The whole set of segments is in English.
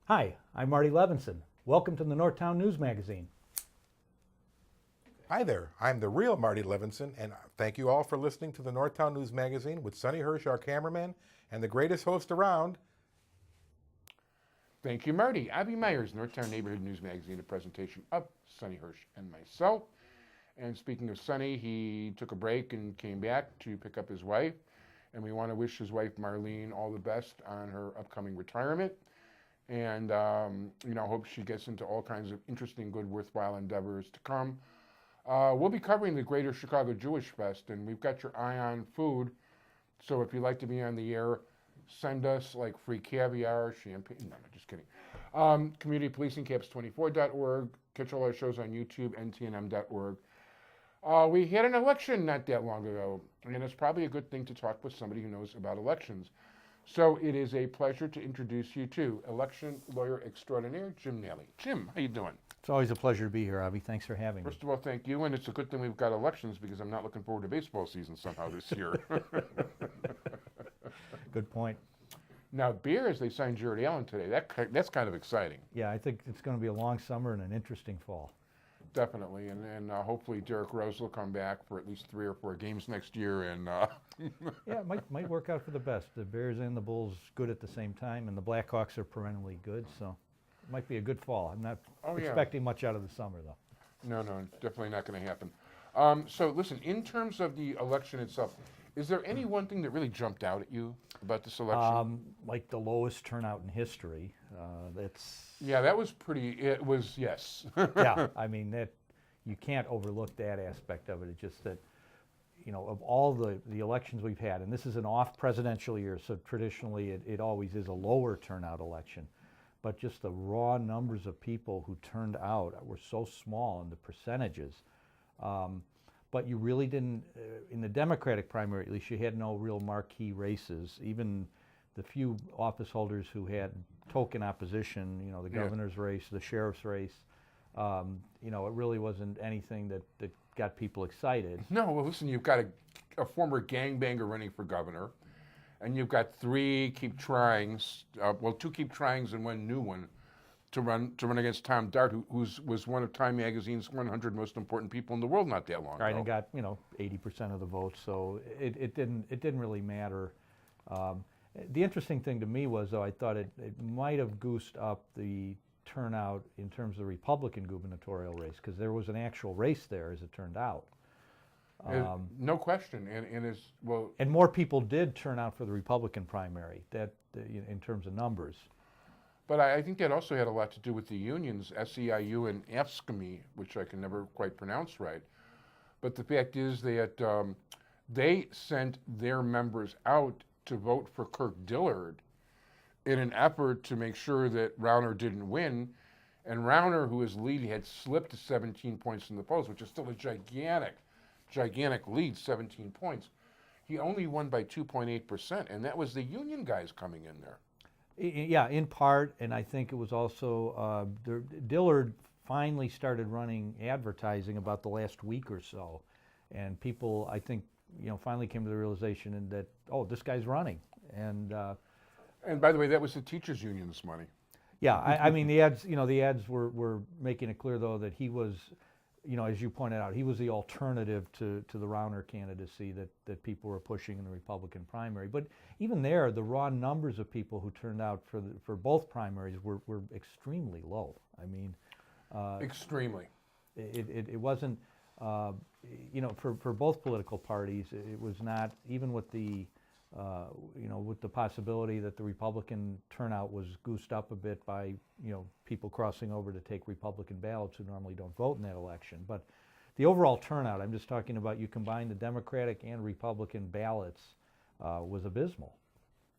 Hi, I'm Marty Levinson. Welcome to the Northtown News Magazine. Hi there, I'm the real Marty Levinson, and thank you all for listening to the Northtown News Magazine with Sonny Hirsch, our cameraman, and the greatest host around. Thank you, Marty. Avi Meyers, Northtown Neighborhood News Magazine, a presentation of Sonny Hirsch and myself. And speaking of Sonny, he took a break and came back to pick up his wife. And we want to wish his wife, Marlene, all the best on her upcoming retirement. And, hope she gets into all kinds of interesting, good, worthwhile endeavors to come. We'll be covering the Greater Chicago Jewish Fest, and we've got your eye on food. So if you'd like to be on the air, send us like free caviar, champagne. No, just kidding. CommunityPolicingCaps24.org. Catch all our shows on YouTube, ntnm.org. We had an election not that long ago, and it's probably a good thing to talk with somebody who knows about elections. So it is a pleasure to introduce you to election lawyer extraordinaire Jim Nally. Jim, how you doing? It's always a pleasure to be here, Avi. Thanks for having me. First of all, thank you, and it's a good thing we've got elections because I'm not looking forward to baseball season somehow this year. Good point. Now, Bears, they signed Jared Allen today. That's kind of exciting. Yeah, I think it's going to be a long summer and an interesting fall. Definitely, and hopefully Derrick Rose will come back for at least 3 or 4 games next year. And yeah, it might work out for the best. The Bears and the Bulls good at the same time, and the Blackhawks are perennially good, so it might be a good fall. I'm not expecting much out of the summer, though. No, definitely not going to happen. So listen, in terms of the election itself, is there any one thing that really jumped out at you about this election? Like the lowest turnout in history. Yeah, that was pretty. It was, yes. Yeah, I mean that you can't overlook that aspect of it. It's just that, of all the elections we've had, and this is an off presidential year, so traditionally it always is a lower turnout election. But just the raw numbers of people who turned out were so small in the percentages. But you really didn't, in the Democratic primary at least, you had no real marquee races. Even the few office holders who had token opposition, the governor's race, the sheriff's race, it really wasn't anything that got people excited. No, well, listen, you've got a former gangbanger running for governor, and you've got 3 keep tryings, 2 keep tryings and 1 new one to run against Tom Dart, who was one of Time Magazine's 100 most important people in the world not that long ago. Right, and got 80% of the votes, so it didn't really matter. The interesting thing to me was, though, I thought it might have goosed up the turnout in terms of the Republican gubernatorial race, because there was an actual race there, as it turned out. No question, and more people did turn out for the Republican primary. In terms of numbers. But I think that also had a lot to do with the unions, SEIU and AFSCME, which I can never quite pronounce right. But the fact is that they sent their members out to vote for Kirk Dillard in an effort to make sure that Rauner didn't win. And Rauner, who is lead, had slipped to 17 points in the polls, which is still a gigantic lead, 17 points. He only won by 2.8%, and that was the union guys coming in there. Yeah, in part, and I think it was also Dillard finally started running advertising about the last week or so, and people, I think, finally came to the realization that, this guy's running, and by the way, that was the teachers' union's money. Yeah, I mean the ads were making it clear, though, that he was, as you pointed out, he was the alternative to the Rauner candidacy that people were pushing in the Republican primary. But even there, the raw numbers of people who turned out for both primaries were extremely low. I mean, extremely. It wasn't, for both political parties, it was not, even with the possibility that the Republican turnout was goosed up a bit by, people crossing over to take Republican ballots who normally don't vote in that election. But the overall turnout, I'm just talking about, you combine the Democratic and Republican ballots, was abysmal.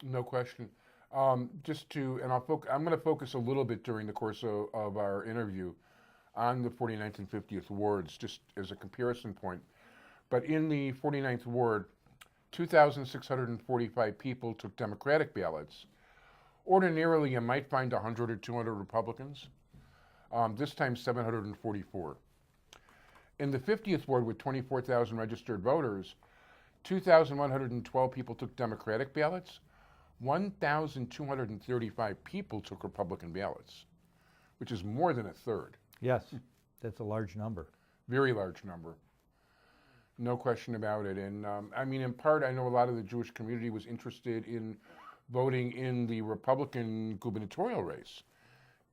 No question. I'm going to focus a little bit during the course of our interview on the 49th and 50th wards, just as a comparison point. But in the 49th ward, 2,645 people took Democratic ballots. Ordinarily, you might find 100 or 200 Republicans. This time, 744. In the 50th ward, with 24,000 registered voters, 2,112 people took Democratic ballots. 1,235 people took Republican ballots, which is more than a third. Yes, that's a large number. Very large number. No question about it. And I mean, in part, I know a lot of the Jewish community was interested in voting in the Republican gubernatorial race.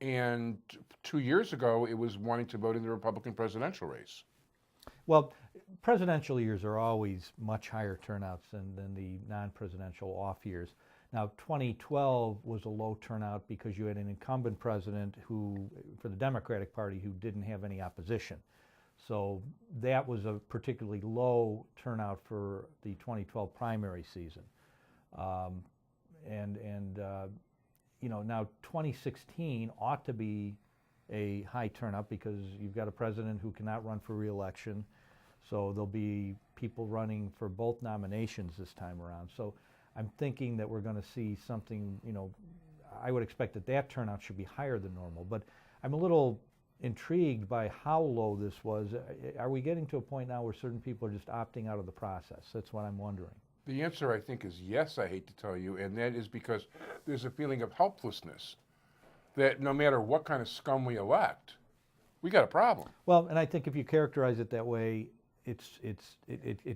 And 2 years ago, it was wanting to vote in the Republican presidential race. Well, presidential years are always much higher turnouts than the non-presidential off years. Now, 2012 was a low turnout because you had an incumbent president who, for the Democratic Party, who didn't have any opposition. So that was a particularly low turnout for the 2012 primary season. You know, now 2016 ought to be a high turnout because you've got a president who cannot run for re-election. So there'll be people running for both nominations this time around. So I'm thinking that we're going to see something, you know, I would expect that that turnout should be higher than normal. But I'm a little intrigued by how low this was. Are we getting to a point now where certain people are just opting out of the process? That's what I'm wondering. The answer, I think, is yes, I hate to tell you, and that is because there's a feeling of helplessness that no matter what kind of scum we elect, we got a problem. Well, and I think if you characterize it that way, it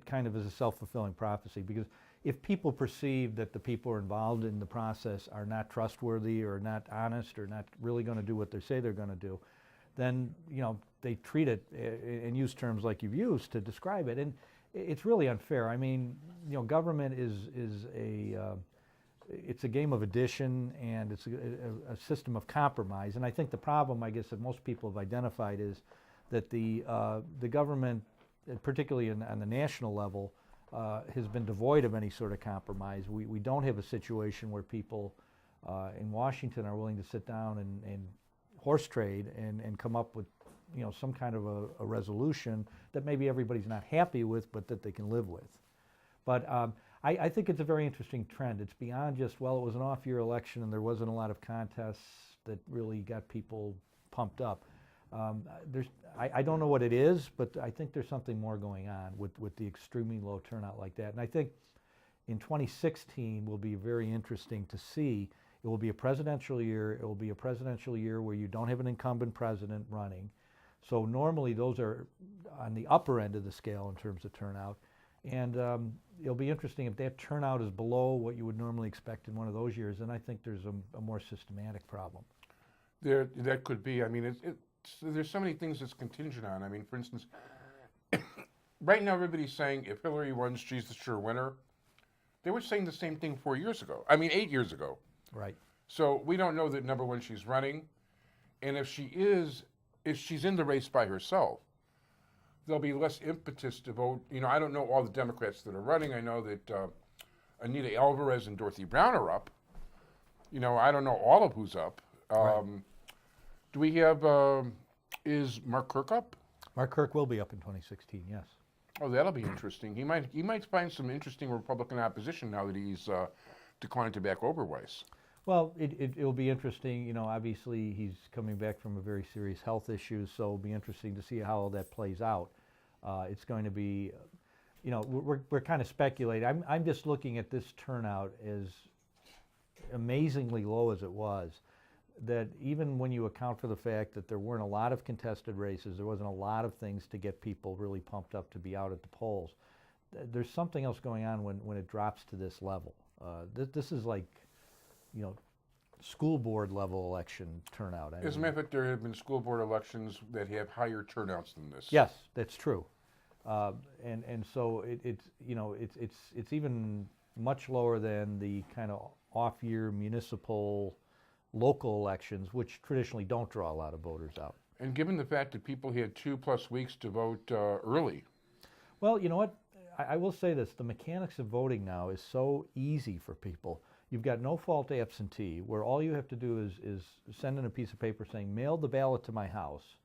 kind of is a self-fulfilling prophecy, because if people perceive that the people who are involved in the process are not trustworthy or not honest or not really going to do what they say they're going to do, then, you know, they treat it and use terms like you've used to describe it. And it's really unfair. I mean, you know, government it's a game of addition, and it's a system of compromise. And I think the problem, I guess, that most people have identified is that the government, particularly on the national level, has been devoid of any sort of compromise. We don't have a situation where people in Washington are willing to sit down and horse trade and come up with, you know, some kind of a resolution that maybe everybody's not happy with, but that they can live with. But I think it's a very interesting trend. It's beyond just, well, it was an off-year election and there wasn't a lot of contests that really got people pumped up. I don't know what it is, but I think there's something more going on with the extremely low turnout like that. And I think in 2016 will be very interesting to see. It will be a presidential year. It will be a presidential year where you don't have an incumbent president running. So normally those are on the upper end of the scale in terms of turnout. And it'll be interesting if that turnout is below what you would normally expect in one of those years, then I think there's a more systematic problem. That could be. I mean, there's so many things it's contingent on. I mean, for instance, right now everybody's saying if Hillary wins, she's the sure winner. They were saying the same thing 4 years ago. I mean, 8 years ago. Right. So we don't know that, number one, she's running. And if she's in the race by herself, there'll be less impetus to vote. You know, I don't know all the Democrats that are running. I know that Anita Alvarez and Dorothy Brown are up. You know, I don't know all of who's up. Right. Do we have, is Mark Kirk up? Mark Kirk will be up in 2016, yes. Oh, that'll be interesting. He might find some interesting Republican opposition now that he's declined to back over Weiss. Well, it'll be interesting. You know, obviously he's coming back from a very serious health issue, so it'll be interesting to see how all that plays out. It's going to be, you know, we're kind of speculating. I'm just looking at this turnout as amazingly low as it was, that even when you account for the fact that there weren't a lot of contested races, there wasn't a lot of things to get people really pumped up to be out at the polls, there's something else going on when it drops to this level. This is like, you know, school board level election turnout. As a matter of fact, there have been school board elections that have higher turnouts than this. Yes, that's true. And so it's you know, it's even much lower than the kind of off-year municipal local elections, which traditionally don't draw a lot of voters out. And given the fact that people had 2+ weeks to vote early. Well, you know what? I will say this. The mechanics of voting now is so easy for people. You've got no-fault absentee, where all you have to do is send in a piece of paper saying, mail the ballot to my house,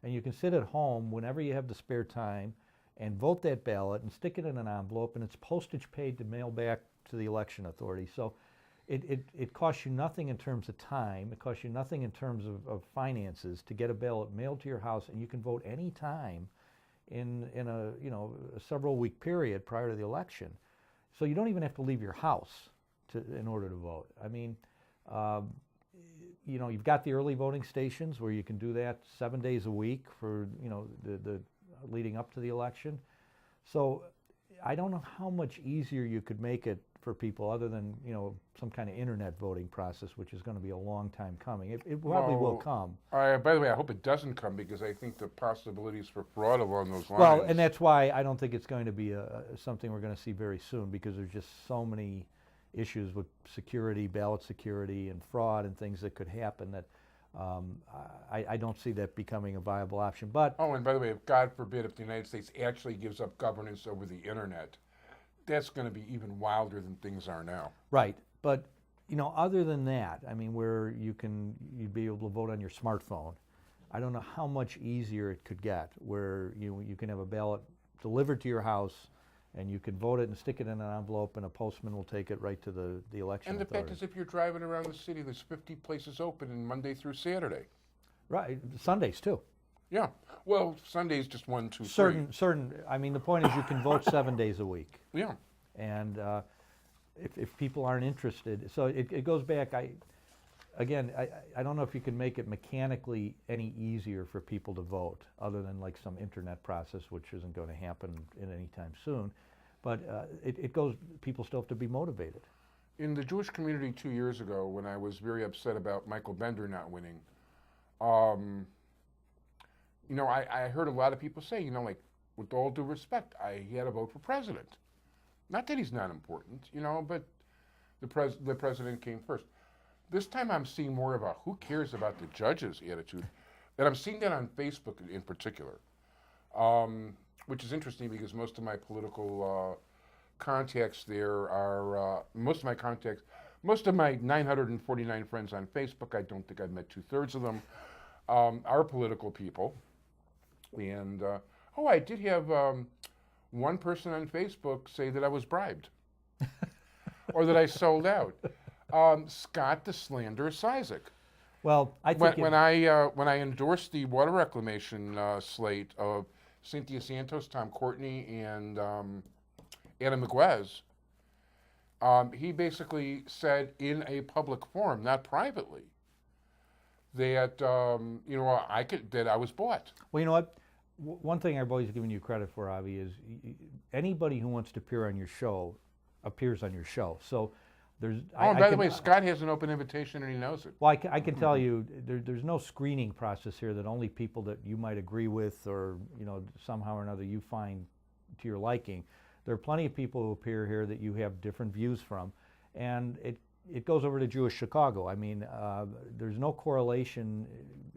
and you can sit at home whenever you have the spare time and vote that ballot and stick it in an envelope, and it's postage paid to mail back to the election authority. So it costs you nothing in terms of time. It costs you nothing in terms of finances to get a ballot mailed to your house, and you can vote any time in a several-week period prior to the election. So you don't even have to leave your house in order to vote. I mean, you've got the early voting stations where you can do that 7 days a week for, the leading up to the election. So I don't know how much easier you could make it for people other than, some kind of internet voting process, which is going to be a long time coming. It probably will come. By the way, I hope it doesn't come, because I think the possibilities for fraud along those lines. Well, and that's why I don't think it's going to be something we're going to see very soon, because there's just so many issues with security, ballot security, and fraud and things that could happen that I don't see that becoming a viable option. But and by the way, if God forbid, if the United States actually gives up governance over the internet, that's going to be even wilder than things are now. Right, but other than that, I mean, where you'd be able to vote on your smartphone, I don't know how much easier it could get, where you can have a ballot delivered to your house, and you can vote it and stick it in an envelope, and a postman will take it right to the election And the authority. fact is, if you're driving around the city, there's 50 places open, and Monday through Saturday. Right, Sundays too. Yeah. Well, Sunday's just 1, 2, 3. Certain. I mean, the point is, you can vote 7 days a week. Yeah. And if people aren't interested, so it goes back. I don't know if you can make it mechanically any easier for people to vote, other than like some internet process, which isn't going to happen in any time soon. But it goes. People still have to be motivated. In the Jewish community 2 years ago, when I was very upset about Michael Bender not winning, I heard a lot of people say, like, with all due respect, he had to vote for president. Not that he's not important, but the president came first. This time I'm seeing more of a who cares about the judges attitude, and I'm seeing that on Facebook in particular, which is interesting, because most of my political contacts there are, most of my 949 friends on Facebook, I don't think I've met 2/3 of them, are political people. And, I did have one person on Facebook say that I was bribed or that I sold out. Scott the Slanderous Isaac. Well, I think when I endorsed the water reclamation slate of Cynthia Santos, Tom Courtney, and Adam McGuez, he basically said in a public forum, not privately, that that I was bought. Well, you know what? One thing I've always given you credit for, Avi, is anybody who wants to appear on your show appears on your show. So there's. By the way, Scott has an open invitation, and he knows it. Well, I can tell you, there's no screening process here that only people that you might agree with, or somehow or another you find to your liking. There are plenty of people who appear here that you have different views from, and it goes over to Jewish Chicago. I mean, there's no correlation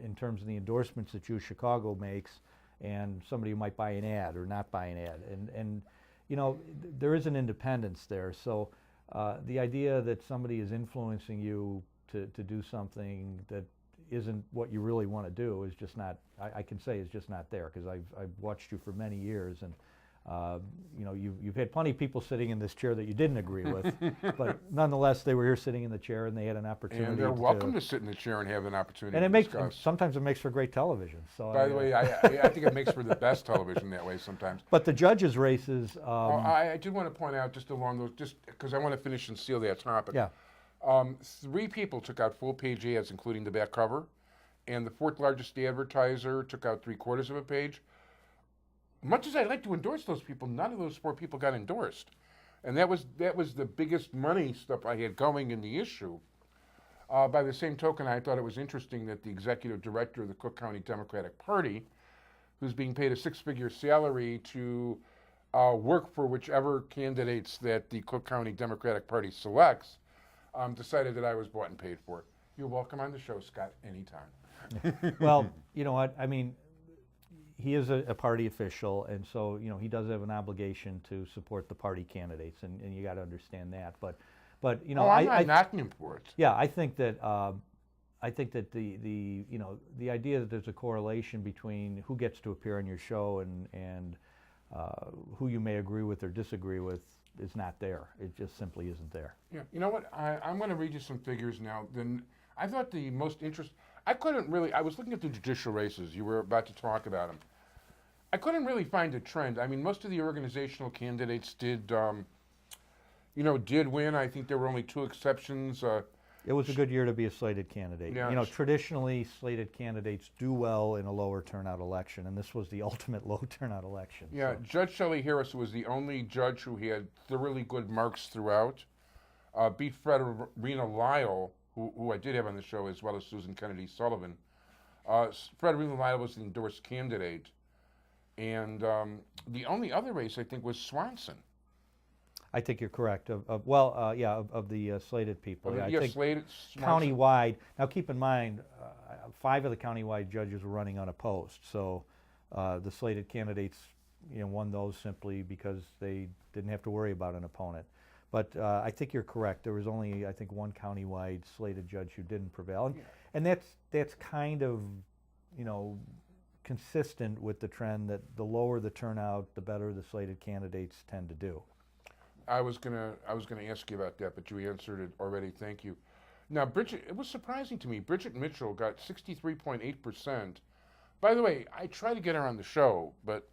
in terms of the endorsements that Jewish Chicago makes and somebody who might buy an ad or not buy an ad. And there is an independence there. So the idea that somebody is influencing you to do something that isn't what you really want to do is just not, I can say is just not there, because I've watched you for many years, and you've had plenty of people sitting in this chair that you didn't agree with, but nonetheless they were here sitting in the chair and they had an opportunity. And they're welcome to sit in the chair and have an opportunity. And sometimes it makes for great television. So by the way, I think it makes for the best television that way sometimes. But the judges' races. I did want to point out just along those, just because I want to finish and seal that topic. Yeah. 3 people took out full-page ads, including the back cover, and the 4th largest advertiser took out 3/4 of a page. Much as I'd like to endorse those people, none of those 4 people got endorsed. And that was the biggest money stuff I had going in the issue. By the same token, I thought it was interesting that the executive director of the Cook County Democratic Party, who's being paid a 6-figure salary to work for whichever candidates that the Cook County Democratic Party selects, decided that I was bought and paid for. You're welcome on the show, Scott, anytime. Well, you know what? I mean, he is a party official, and so he does have an obligation to support the party candidates, and you got to understand that. But I'm not knocking him for it. Yeah, I think that the idea that there's a correlation between who gets to appear on your show and who you may agree with or disagree with is not there. It just simply isn't there. Yeah, you know what? I'm going to read you some figures now. Then I thought the most interesting. I was looking at the judicial races. You were about to talk about them. I couldn't really find a trend. I mean, most of the organizational candidates did did win. I think there were only 2 exceptions. It was a good year to be a slated candidate. Yeah. Traditionally, slated candidates do well in a lower turnout election, and this was the ultimate low turnout election. Yeah, so. Judge Shelley Harris was the only judge who had thoroughly good marks throughout. Beat Frederica Lyle, who I did have on the show, as well as Susan Kennedy Sullivan. Frederica Lyle was the endorsed candidate. And the only other race, I think, was Swanson. I think you're correct. Of the slated people. I think slated. Swanson. countywide. Now, keep in mind, 5 of the countywide judges were running unopposed. So the slated candidates, won those simply because they didn't have to worry about an opponent. But I think you're correct. There was only, I think, 1 countywide slated judge who didn't prevail, and that's kind of, consistent with the trend that the lower the turnout, the better the slated candidates tend to do. I was gonna ask you about that, but you answered it already. Thank you. Now, Bridget, it was surprising to me. Bridget Mitchell got 63.8%. By the way, I tried to get her on the show, but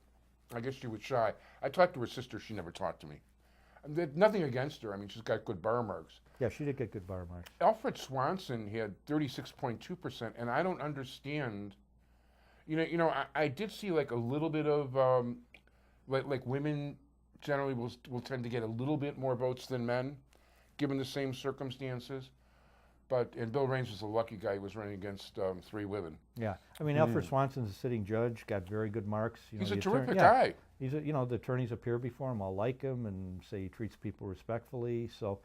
I guess she was shy. I talked to her sister. She never talked to me. Nothing against her. I mean, she's got good bar marks. Yeah, she did get good bar marks. Alfred Swanson had 36.2%, and I don't understand. I did see like a little bit of like women generally will tend to get a little bit more votes than men, given the same circumstances. And Bill Raines was a lucky guy. He was running against 3 women. Yeah, I mean, Alfred Swanson's a sitting judge, got very good marks. He's a terrific guy. He's the attorneys appear before him all like him and say he treats people respectfully. So,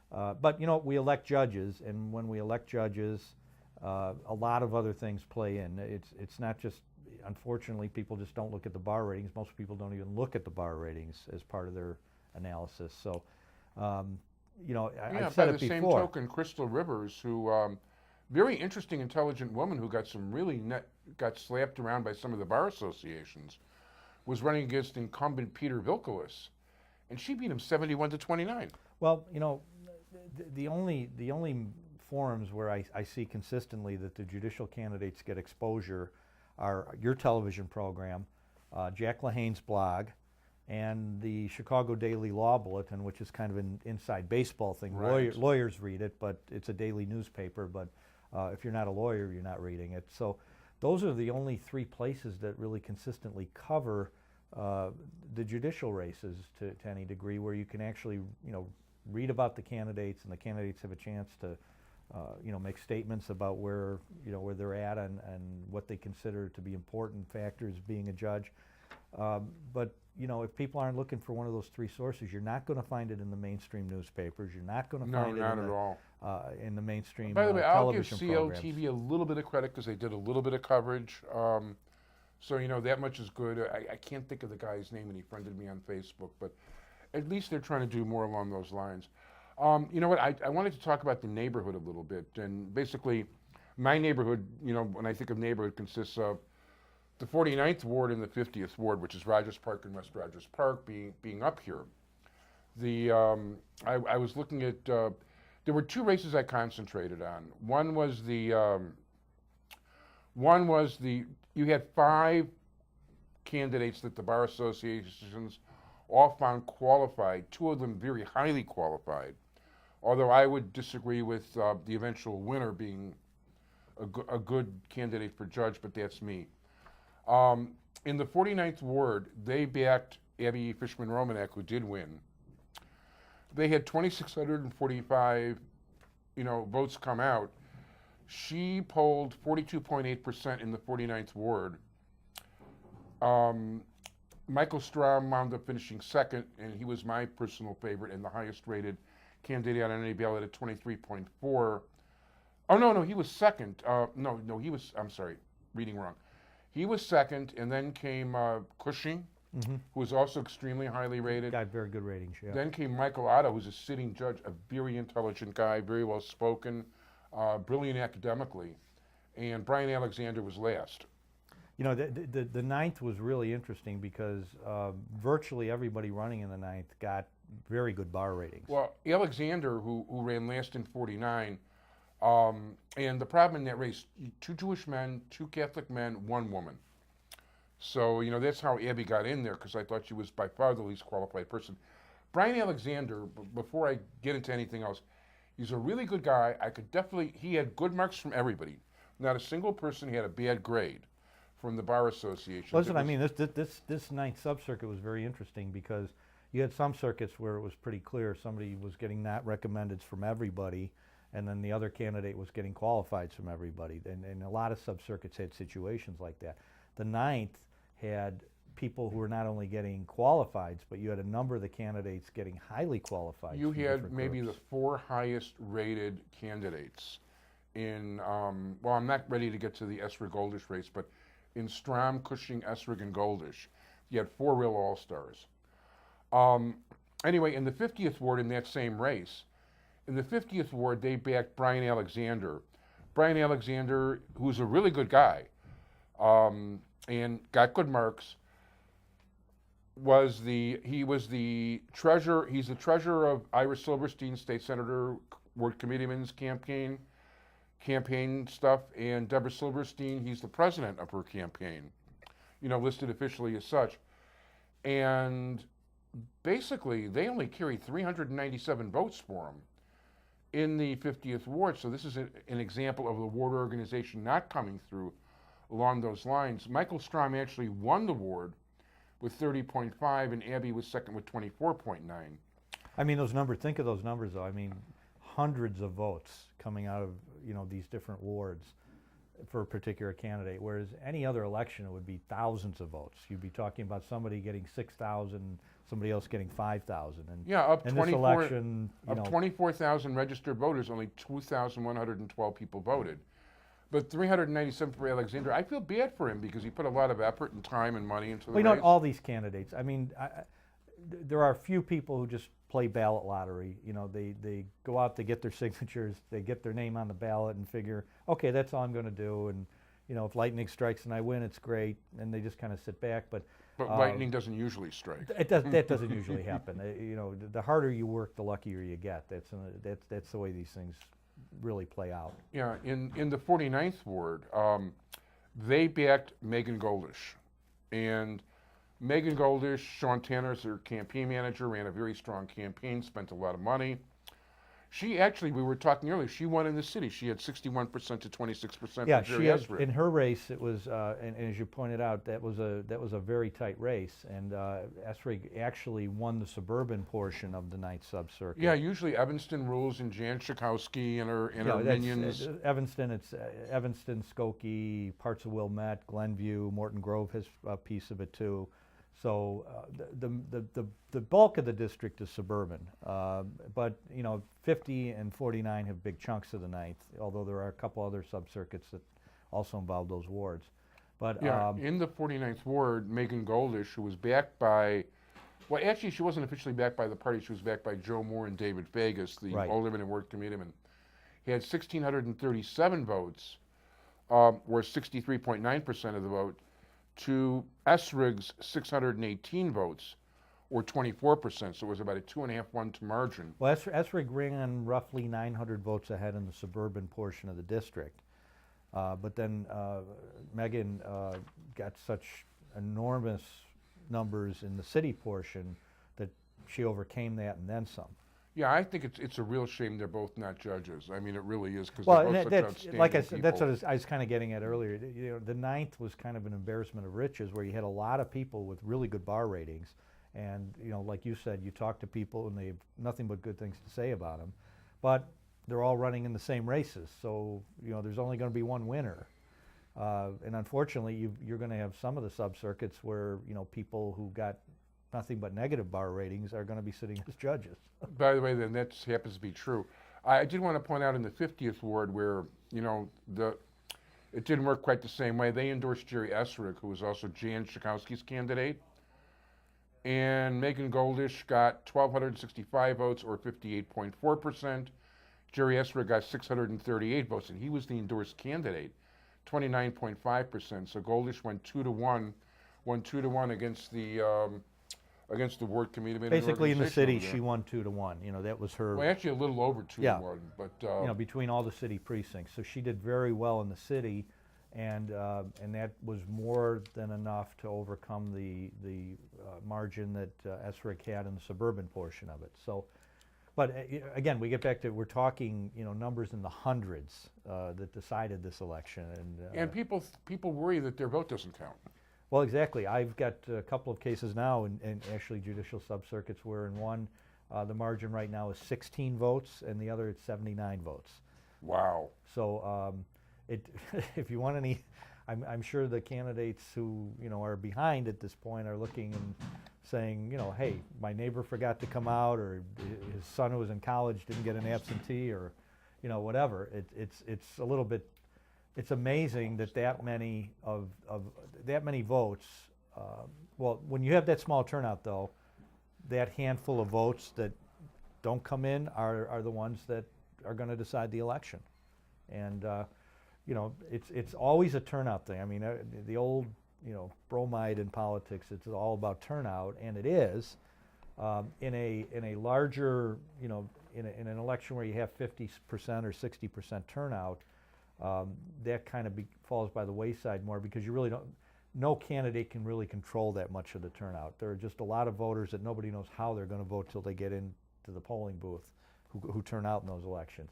but we elect judges, and when we elect judges, a lot of other things play in. It's not just, unfortunately, people just don't look at the bar ratings. Most people don't even look at the bar ratings as part of their analysis. So, I've said by it the same before. token, Crystal Rivers, who very interesting, intelligent woman who got got slapped around by some of the bar associations, was running against incumbent Peter Vilkelis, and she beat him 71-29. Well, the only forums where I see consistently that the judicial candidates get exposure are your television program, Jack LaHane's blog, and the Chicago Daily Law Bulletin, which is kind of an inside baseball thing. Right. Lawyers read it, but it's a daily newspaper. But if you're not a lawyer, you're not reading it. So those are the only 3 places that really consistently cover the judicial races to any degree, where you can actually read about the candidates, and the candidates have a chance to make statements about where they're at and what they consider to be important factors being a judge. But if people aren't looking for one of those 3 sources, you're not going to find it in the mainstream newspapers. You're not going to find it in the mainstream By the way, I'll give television programs. CLTV a little bit of credit because they did a little bit of coverage. So that much is good. I can't think of the guy's name, and he friended me on Facebook, but at least they're trying to do more along those lines. You know what? I wanted to talk about the neighborhood a little bit, and basically, my neighborhood. When I think of neighborhood, consists of the 49th Ward and the 50th Ward, which is Rogers Park and West Rogers Park, being up here. I was looking at. There were 2 races I concentrated on. One was you had 5 candidates that the bar associations all found qualified. 2 of them very highly qualified. Although I would disagree with the eventual winner being a good candidate for judge, but that's me. In the 49th Ward, they backed Abby Fishman-Romanek, who did win. They had 2,645, votes come out. She polled 42.8% in the 49th Ward. Michael Strom wound up finishing 2nd, and he was my personal favorite and the highest rated candidate on any ballot at 23.4. Oh, no, he was 2nd. I'm sorry, reading wrong. He was 2nd, and then came Cushing, who was also extremely highly rated. Got very good ratings, yeah. Then came Michael Otto, who's a sitting judge, a very intelligent guy, very well spoken, brilliant academically. And Brian Alexander was last. The 9th was really interesting because virtually everybody running in the 9th got very good bar ratings. Well, Alexander, who ran last in 49, and the problem in that race, 2 Jewish men, 2 Catholic men, 1 woman. So, that's how Abby got in there, because I thought she was by far the least qualified person. Brian Alexander, before I get into anything else, he's a really good guy. He had good marks from everybody. Not a single person had a bad grade from the Bar Association. Listen, I mean, this ninth subcircuit was very interesting because you had some circuits where it was pretty clear somebody was getting not recommended from everybody, and then the other candidate was getting qualified from everybody. And a lot of subcircuits had situations like that. The ninth had people who were not only getting qualified, but you had a number of the candidates getting highly qualified. You from had different maybe groups. the 4 highest rated candidates in, well, I'm not ready to get to the Esrig Goldish race, but in Strom, Cushing, Esrig, and Goldish, you had 4 real all-stars. Anyway, in the 50th ward in that same race, in the 50th ward, they backed Brian Alexander. Brian Alexander, who's a really good guy, and got good marks, he's the treasurer of Ira Silverstein, state senator, ward committeeman's campaign stuff, and Deborah Silverstein, he's the president of her campaign, listed officially as such. And basically, they only carried 397 votes for him in the 50th ward. So this is an example of the ward organization not coming through along those lines. Michael Strom actually won the ward with 30.5, and Abby was second with 24.9. I mean, think of those numbers, though. I mean, hundreds of votes coming out of, these different wards for a particular candidate, whereas any other election, it would be thousands of votes. You'd be talking about somebody getting 6,000, somebody else getting 5,000. And yeah, of in this election, 24,000 registered voters, only 2,112 people voted. But 397 for Alexander, I feel bad for him because he put a lot of effort and time and money into the race. All these candidates. I mean, there are a few people who just play ballot lottery. They go out, they get their signatures, they get their name on the ballot and figure, okay, that's all I'm going to do. And, if lightning strikes and I win, it's great. And they just kind of sit back. But lightning doesn't usually strike. That doesn't usually happen. The harder you work, the luckier you get. That's the way these things really play out. Yeah, in the 49th ward, they backed Megan Goldish. And Megan Goldish, Sean Tanner's her campaign manager, ran a very strong campaign, spent a lot of money. She actually, we were talking earlier, she won in the city. She had 61% to 26% Yeah, for Jerry she had, Esrig. in her race, it was, and as you pointed out, that was a very tight race, and Esrig actually won the suburban portion of the ninth subcircuit. Yeah, usually Evanston rules, and Jan Schakowsky and her minions. Evanston, it's Evanston, Skokie, parts of Wilmette, Glenview, Morton Grove has a piece of it too. So the bulk of the district is suburban, but 50 and 49 have big chunks of the ninth. Although there are a couple other subcircuits that also involve those wards. But yeah, in the 49th ward, Megan Goldish, who was backed by, well, actually she wasn't officially backed by the party. She was backed by Joe Moore and David Vegas, the alderman and ward committeeman. He had 1,637 votes, or 63.9% of the vote, to Esrig's 618 votes, or 24%, so it was about a 2.5-1 to margin. Well, Esrig ran roughly 900 votes ahead in the suburban portion of the district. But then Megan got such enormous numbers in the city portion that she overcame that and then some. Yeah, I think it's a real shame they're both not judges. I mean, it really is, because Well, they're both such outstanding like I said, people. that's what I was kind of getting at earlier. The ninth was kind of an embarrassment of riches, where you had a lot of people with really good bar ratings, and like you said, you talk to people and they have nothing but good things to say about them, but they're all running in the same races, so there's only going to be one winner. And unfortunately, you're going to have some of the subcircuits where people who got nothing but negative bar ratings are going to be sitting as judges. By the way, then that happens to be true. I did want to point out in the 50th ward where, it didn't work quite the same way. They endorsed Jerry Esrig, who was also Jan Schakowsky's candidate. And Megan Goldish got 1,265 votes, or 58.4%. Jerry Esrig got 638 votes, and he was the endorsed candidate, 29.5%. So Goldish went 2-1 against the ward committee. Basically, in the city, she won 2-1. That was her. Well, actually, a little over 2-1, but between all the city precincts. So she did very well in the city, and that was more than enough to overcome the margin that SRIC had in the suburban portion of it. So, but again, we get back to, we're talking, numbers in the hundreds that decided this election, And people worry that their vote doesn't count. well, exactly. I've got a couple of cases now, and actually judicial subcircuits, where in one, the margin right now is 16 votes, and the other it's 79 votes. Wow. So if you want any, I'm sure the candidates who are behind at this point are looking and saying, hey, my neighbor forgot to come out, or his son who was in college didn't get an absentee, or whatever. It's a little bit. It's amazing that many votes. Well, when you have that small turnout, though, that handful of votes that don't come in are the ones that are going to decide the election. And it's always a turnout thing. I mean, the old bromide in politics. It's all about turnout, and it is. In a larger, in an election where you have 50% or 60% turnout. That kind of falls by the wayside more, because you really don't, no candidate can really control that much of the turnout. There are just a lot of voters that nobody knows how they're going to vote till they get into the polling booth who turn out in those elections.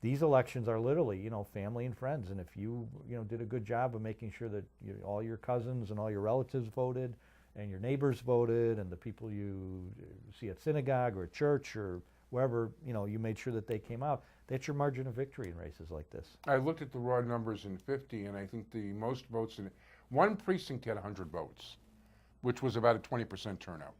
These elections are literally, family and friends, and if you, did a good job of making sure that all your cousins and all your relatives voted, and your neighbors voted, and the people you see at synagogue or at church or wherever, you made sure that they came out, that's your margin of victory in races like this. I looked at the raw numbers in 50, and I think the most votes in one precinct had 100 votes, which was about a 20% turnout.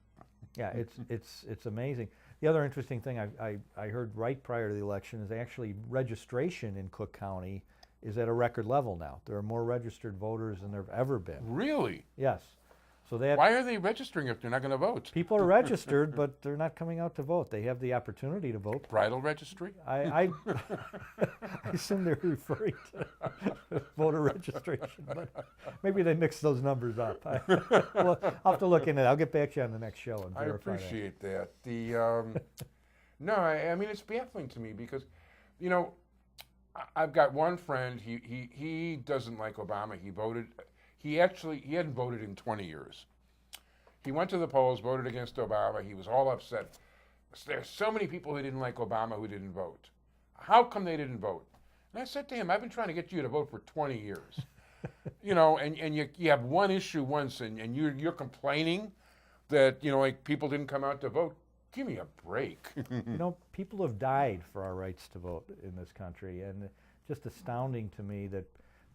Yeah, it's amazing. The other interesting thing I heard right prior to the election is actually registration in Cook County is at a record level now. There are more registered voters than there have ever been. Really? Yes. So that Why are they registering if they're not going to vote? people are registered, but they're not coming out to vote. They have the opportunity to vote. Bridal registry? I assume they're referring to voter registration, but maybe they mix those numbers up. Well, I'll have to look into it. I'll get back to you on the next show and I verify appreciate that. No, I mean, it's baffling to me because, I've got one friend, he doesn't like Obama. He hadn't voted in 20 years. He went to the polls, voted against Obama. He was all upset. There's so many people who didn't like Obama who didn't vote. How come they didn't vote? And I said to him, I've been trying to get you to vote for 20 years. And you have one issue once, and you're complaining that, like people didn't come out to vote. Give me a break. People have died for our rights to vote in this country, and it's just astounding to me that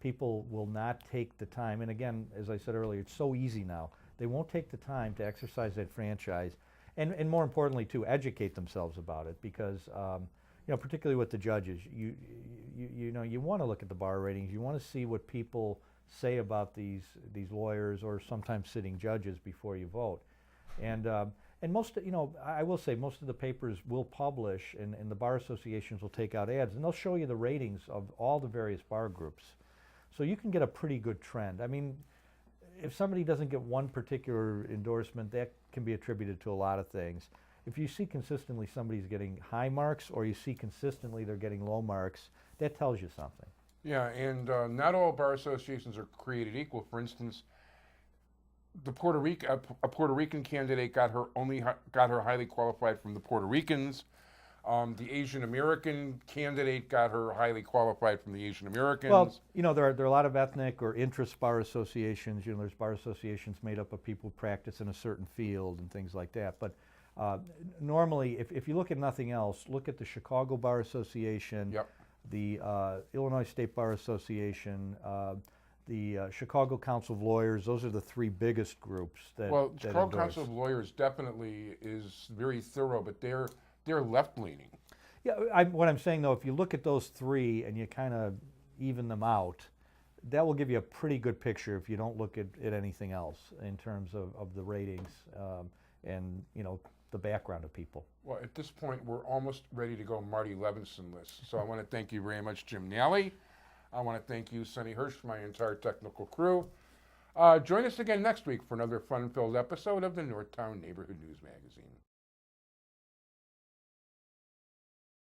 people will not take the time. And again, as I said earlier, it's so easy now. They won't take the time to exercise that franchise, and more importantly, to educate themselves about it. Because particularly with the judges, you want to look at the bar ratings. You want to see what people say about these lawyers or sometimes sitting judges before you vote. And most, I will say most of the papers will publish, and the bar associations will take out ads, and they'll show you the ratings of all the various bar groups. So you can get a pretty good trend. I mean, if somebody doesn't get one particular endorsement, that can be attributed to a lot of things. If you see consistently somebody's getting high marks, or you see consistently they're getting low marks, that tells you something. Yeah, and not all bar associations are created equal. For instance, a Puerto Rican candidate got her highly qualified from the Puerto Ricans. The Asian American candidate got her highly qualified from the Asian Americans. Well, there are a lot of ethnic or interest bar associations. There's bar associations made up of people who practice in a certain field and things like that. But normally, if you look at nothing else, look at the Chicago Bar Association, Yep. the Illinois State Bar Association, the Chicago Council of Lawyers. Those are the three biggest groups that Chicago endorse. Council of Lawyers definitely is very thorough, but they're left-leaning. Yeah, what I'm saying though, if you look at those three and you kind of even them out, that will give you a pretty good picture if you don't look at anything else in terms of the ratings and the background of people. Well, at this point, we're almost ready to go Marty Levinson list. So I want to thank you very much, Jim Nally. I want to thank you, Sonny Hirsch, my entire technical crew. Join us again next week for another fun-filled episode of the Northtown Neighborhood News Magazine.